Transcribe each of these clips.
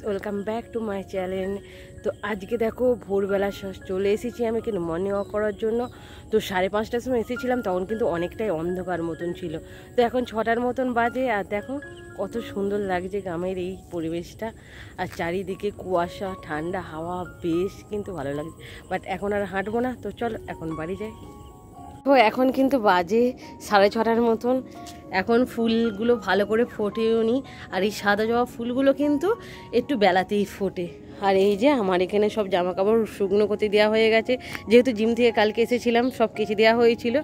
Welcome back to my channel. তো আজকে দেখো ভোরবেলা চলে এসেছি আমি কিন্তু মর্নিং ওয়াক করার জন্য। তো 5:30টার সময় এসেছিলাম, তখন কিন্তু অনেকটাই অন্ধকার মতন ছিল। তো এখন 6টার মতন বাজে, আর দেখো কত সুন্দর লাগছে গ্রামের এই পরিবেশটা, আর চারিদিকে কুয়াশা, ঠান্ডা হাওয়া, বেশ কিন্তু ভালো লাগছে। বাট এখন আর হাঁটবো না, তো চল এখন বাড়ি যাই। তো এখন কিন্তু বাজে 6:30টার মতন। এখন ফুলগুলো ভালো করে ফোটেও নি, আর এই সাদা জবা ফুলগুলো কিন্তু একটু বেলাতেই ফোটে। আর এই যে আমার এখানে সব জামা কাপড় শুকনো করতে দেওয়া হয়ে গেছে, যেহেতু জিম থেকে কালকে এসেছিলাম, সব কেচে দেওয়া হয়েছিল।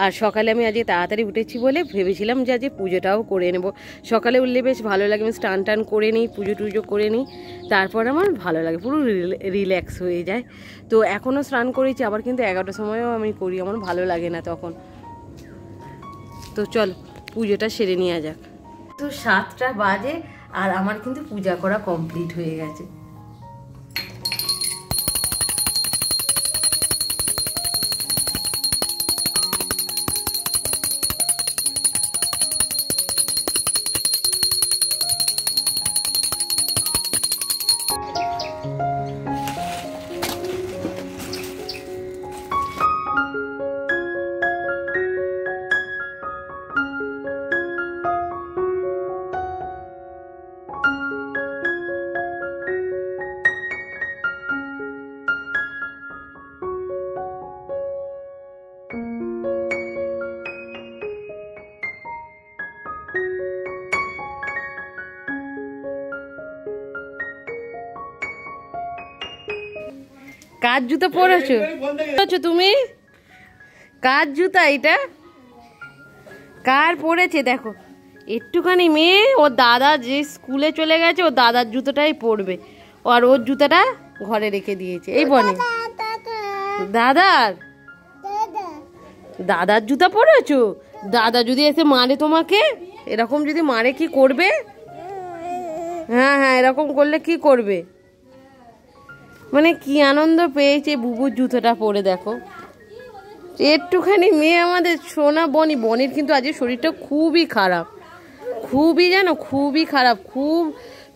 আর সকালে আমি আজকে তাড়াতাড়ি উঠেছি বলে ভেবেছিলাম যে আজকে পুজোটাও করে নেব। সকালে উঠলে বেশ ভালো লাগে, আমি স্নান টান করে নিই, পুজো টুজো করে নিই, তারপর আমার ভালো লাগে, পুরো রিল্যাক্স হয়ে যায়। তো এখনও স্নান করেছি, আবার কিন্তু 11টার সময়ও আমি করি, আমার ভালো লাগে না তখন। তো চল পুজোটা সেরে নেওয়া যাক। তো 7টা বাজে, আর আমার কিন্তু পূজা করা কমপ্লিট হয়ে গেছে। কার জুতো পরেছো তুমি? কার জুতা এটা? কার পরেছে দেখো? একটুখানি মেয়ে, ওর দাদা যে স্কুলে চলে গেছে, ওর দাদার জুতোটাই পরবে, আর ওর জুতাটা ঘরে রেখে দিয়েছে। এই বনে দাদার জুতা পরেছো? দাদা যদি এসে মারে তোমাকে, এরকম যদি মারে কি করবে? হ্যাঁ হ্যাঁ, এরকম করলে কি করবে? মানে কি আনন্দ পেয়েছে বুবুর জুতোটা পরে দেখো। একটুখানি মেয়ে আমাদের সোনা বনি, বনির কিন্তু আজকে শরীরটা খুবই খারাপ, খুবই জানো, খুবই খারাপ, খুব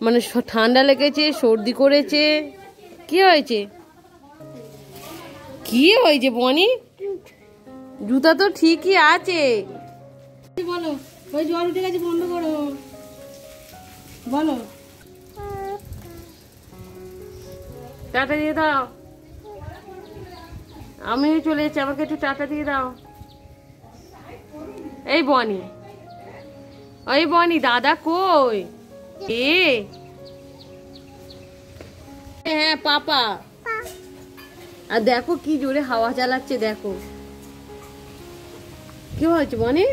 মানে ঠান্ডা লেগেছে, সর্দি করেছে। কি হয়েছে? কি হয়েছে বনি? জুতা তো ঠিকই আছে। বলো, ওই জ্বর উঠে গেছে, বন্ধ করো, বলো। টাটা দিয়ে দাও, আমি চলে যাচ্ছি, আমাকে একটু টাটা দিয়ে দাও। এই বনি, ওই বনি, দাদা কই? হ্যাঁ পাপা। আর দেখো কি জোরে হাওয়া চালাচ্ছে, দেখো কি হয়েছে বনি।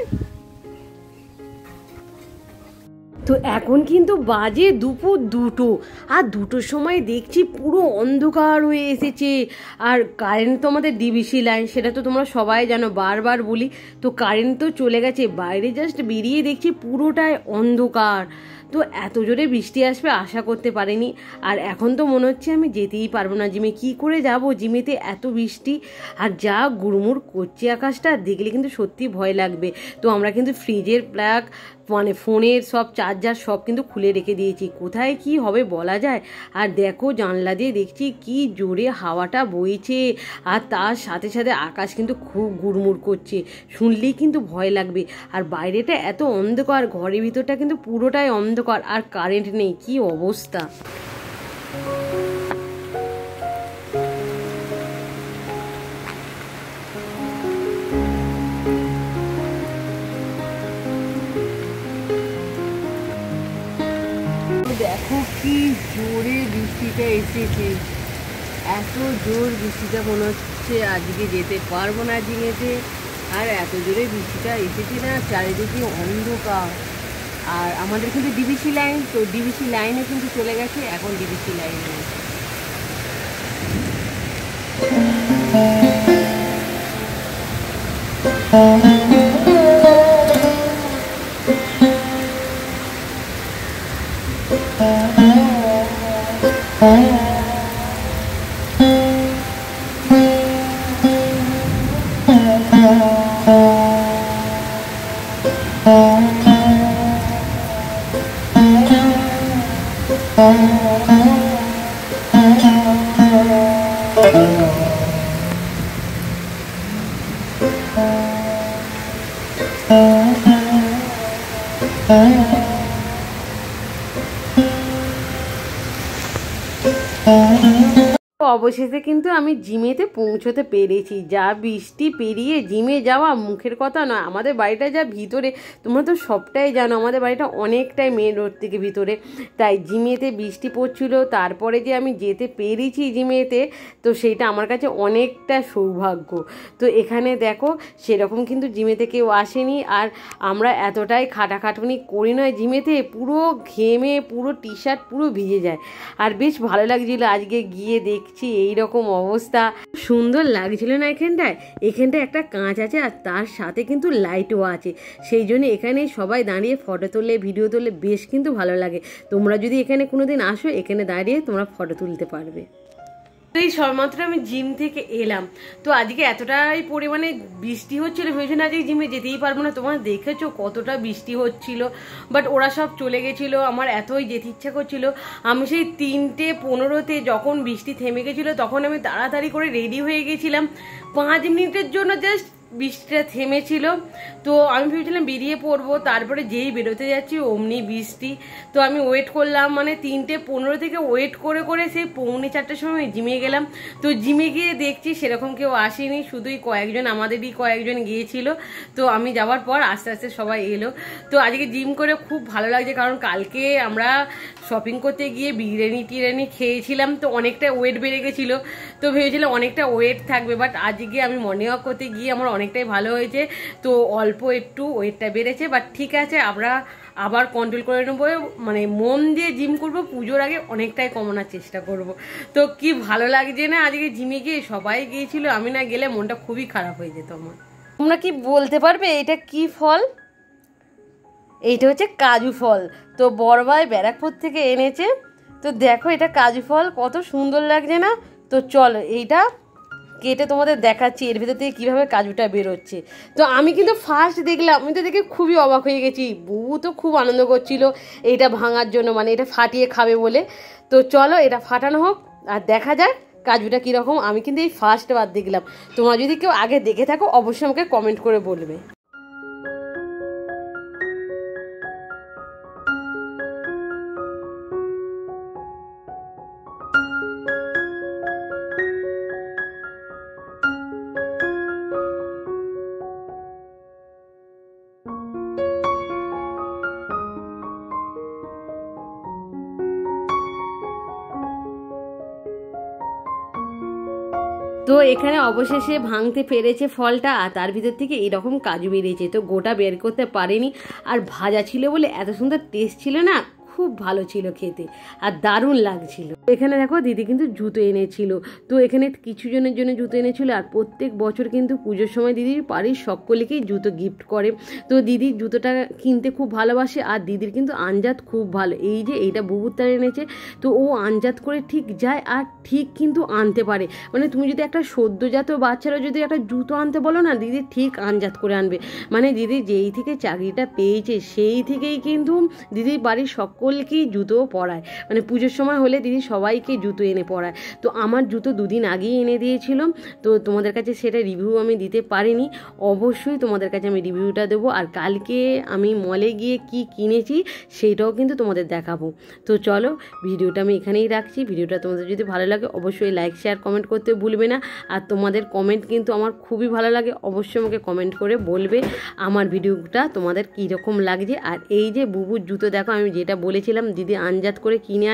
তো এখন কিন্তু বাজে দুপুর 2টো, আর 2টোর সময় দেখছি পুরো অন্ধকার হয়ে এসেছে। আর কারেন্ট তো আমাদের ডিবিসি লাইন, সেটা তো তোমরা সবাই জানো, বারবার বলি। তো কারেন্ট তো চলে গেছে, বাইরে জাস্ট বেরিয়ে দেখছি পুরোটাই অন্ধকার। তো এত জোরে বৃষ্টি আসবে আশা করতে পারিনি। আর এখন তো মনে হচ্ছে আমি যেতেই পারবো না জিমে। কি করে যাব জিমেতে, এত বৃষ্টি আর যা গুড়মুড় করছে আকাশটা, দেখলে কিন্তু সত্যি ভয় লাগবে। তো আমরা কিন্তু ফ্রিজের প্লাগ, মানে ফোনের সব চার্জার সব কিন্তু খুলে রেখে দিয়েছি, কোথায় কি হবে বলা যায়। আর দেখো জানলা দিয়ে দেখছি কি জোরে হাওয়াটা বইছে, আর তার সাথে সাথে আকাশ কিন্তু খুব গুড়মুড় করছে, শুনলেই কিন্তু ভয় লাগবে। আর বাইরেটা এত অন্ধকার, ঘরের ভিতরটা কিন্তু পুরোটাই অন্ধকার, আর কারেন্ট নেই, কি অবস্থা। দেখো কি জোরে বৃষ্টিটা এসেছে, এত জোর বৃষ্টিটা মনে হচ্ছে আজকে যেতে পারবো না জিমেতে। আর এত জোরে বৃষ্টিটা এসেছে না, চারিদিকে অন্ধকার। আর আমাদের কিন্তু ডিবিসি লাইন, তো ডিবিসি লাইনে কিন্তু চলে গেছে, এখন ডিবিসি লাইনে অবশেষে কিন্তু আমি জিমেতে পৌঁছতে পেরেছি। যা বৃষ্টি পেরিয়ে জিমে যাওয়া মুখের কথা নয়। আমাদের বাড়িটা যা ভিতরে, তোমরা তো সবটাই জানো, আমাদের বাড়িটা অনেকটাই মেন রোড থেকে ভিতরে, তাই জিমেতে বৃষ্টি পড়ছিল, তারপরে যে আমি যেতে পেরেছি জিমেতে, তো সেইটা আমার কাছে অনেকটা সৌভাগ্য। তো এখানে দেখো সেরকম কিন্তু জিমেতে কেউ আসেনি, আর আমরা এতটাই খাটাখাটুনি করি নয় জিমেতে, পুরো ঘেমে পুরো টি শার্ট পুরো ভিজে যায়। আর বেশ ভালো লাগছিল আজকে গিয়ে দেখছি এইরকম অবস্থা, সুন্দর লাগছিল না এখানটায়। এখানটায় একটা কাঁচ আছে আর তার সাথে কিন্তু লাইটও আছে, সেই জন্য এখানে সবাই দাঁড়িয়ে ফটো তোলে, ভিডিও তোলে, বেশ কিন্তু ভালো লাগে। তোমরা যদি এখানে কোনোদিন আসো, এখানে দাঁড়িয়ে তোমরা ফটো তুলতে পারবে। এই সবেমাত্র আমি জিম থেকে এলাম, তো আজকে এতটাই পরিমাণে বৃষ্টি হচ্ছিল, ভেবেছি আজকে জিমে যেতেই পারবো না। তোমরা দেখেছো কতটা বৃষ্টি হচ্ছিল, বাট ওরা সব চলে গেছিলো, আমার এতই যেতে ইচ্ছা করছিল। আমি সেই 3:15-তে যখন বৃষ্টি থেমে গেছিলো, তখন আমি তাড়াতাড়ি করে রেডি হয়ে গেছিলাম 5 মিনিটের জন্য, জাস্ট বৃষ্টিটা থেমেছিল। তো আমি ভেবেছিলাম বেরিয়ে পড়বো, তারপরে যেই বেরোতে যাচ্ছি অমনি বৃষ্টি। তো আমি ওয়েট করলাম, মানে 3:15 থেকে ওয়েট করে করে সেই 3:45টার সময় জিমে গেলাম। তো জিমে গিয়ে দেখছি সেরকম কেউ আসেনি, শুধুই কয়েকজন, আমাদেরই কয়েকজন গিয়েছিল। তো আমি যাওয়ার পর আস্তে আস্তে সবাই এলো। তো আজকে জিম করে খুব ভালো লাগছে, কারণ কালকে আমরা শপিং করতে গিয়ে বিরিয়ানি খেয়েছিলাম, তো অনেকটা ওয়েট বেড়ে গেছিলো। তো ভেবেছিলাম অনেকটা ওয়েট থাকবে, বাট আজকে আমি মর্নিং ওয়াক করতে গিয়ে আমার অনেকটাই ভালো হয়েছে। তো অল্প একটু ওয়েটটা বেড়েছে, বাট ঠিক আছে, আমরা আবার কন্ট্রোল করে নেবো, মানে মন দিয়ে জিম করবো, পুজোর আগে অনেকটাই কমানোর চেষ্টা করব। তো কি ভালো লাগছে না আজকে জিমে গিয়ে, সবাই গিয়েছিল, আমি না গেলে মনটা খুবই খারাপ হয়ে যেত আমার। তোমরা কি বলতে পারবে এটা কি ফল? এইটা হচ্ছে কাজু ফল। তো বড় ভাই ব্যারাকপুর থেকে এনেছে। তো দেখো এটা কাজু ফল, কত সুন্দর লাগছে না? তো চলো এইটা কেটে তোমাদের দেখাচ্ছি এর ভিতর থেকে কীভাবে কাজুটা বেরোচ্ছে। তো আমি কিন্তু ফার্স্ট দেখলাম, আমি তো দেখে খুবই অবাক হয়ে গেছি। বুবু তো খুব আনন্দ করছিল এইটা ভাঙার জন্য, মানে এটা ফাটিয়ে খাবে বলে। তো চলো এটা ফাটানো হোক আর দেখা যাক কাজুটা কীরকম। আমি কিন্তু এই ফার্স্ট বার দেখলাম। তোমরা যদি কেউ আগে দেখে থাকো অবশ্যই আমাকে কমেন্ট করে বলবে। তো এখানে অবশেষে ভাঙতে পেরেছে ফলটা, আর তার ভিতর থেকে এরকম কাজু বেরিয়েছে। তো গোটা বের করতে পারেনি, আর ভাজা ছিল বলে এত সুন্দর টেস্ট ছিল না, খুব ভালো ছিল খেতে আর দারুণ লাগছিল। এখানে দেখো দিদি কিন্তু জুতো এনেছিল। তো এখানে কিছু জনের জন্য জুতো এনেছিল, আর প্রত্যেক বছর কিন্তু পুজোর সময় দিদির বাড়ির সকলেকেই জুতো গিফট করে। তো দিদির জুতোটা কিনতে খুব ভালোবাসে, আর দিদির কিন্তু আনজাত খুব ভালো। এই যে এইটা বুবুর তার এনেছে, তো ও আনজাত করে ঠিক যায় আর ঠিক কিন্তু আনতে পারে। মানে তুমি যদি একটা সদ্যজাত বাচ্চারা যদি একটা জুতো আনতে বলো না, দিদি ঠিক আনজাত করে আনবে। মানে দিদি যেই থেকে চাকরিটা পেয়েছে সেই থেকেই কিন্তু দিদির বাড়ির সকলকেই জুতো পরায়, মানে পুজোর সময় হলে দিদি সবাইকে জুতো এনে পরায়। তো আমার জুতো 2 দিন আগেই এনে দিয়েছিল। তো তোমাদের কাছে সেটা রিভিউ আমি দিতে পারিনি, অবশ্যই তোমাদের কাছে আমি রিভিউটা দেবো। আর কালকে আমি মলে গিয়ে কি কিনেছি সেইটাও কিন্তু তোমাদের দেখাবো। তো চলো ভিডিওটা আমি এখানেই রাখছি। ভিডিওটা তোমাদের যদি ভালো লাগে অবশ্যই লাইক শেয়ার কমেন্ট করতে ভুলবে না। আর তোমাদের কমেন্ট কিন্তু আমার খুবই ভালো লাগে, অবশ্যই আমাকে কমেন্ট করে বলবে আমার ভিডিওটা তোমাদের কীরকম লাগছে। আর এই যে বুবুর জুতো দেখো, আমি যেটা বলেছিলাম দিদি আনজাত করে কিনে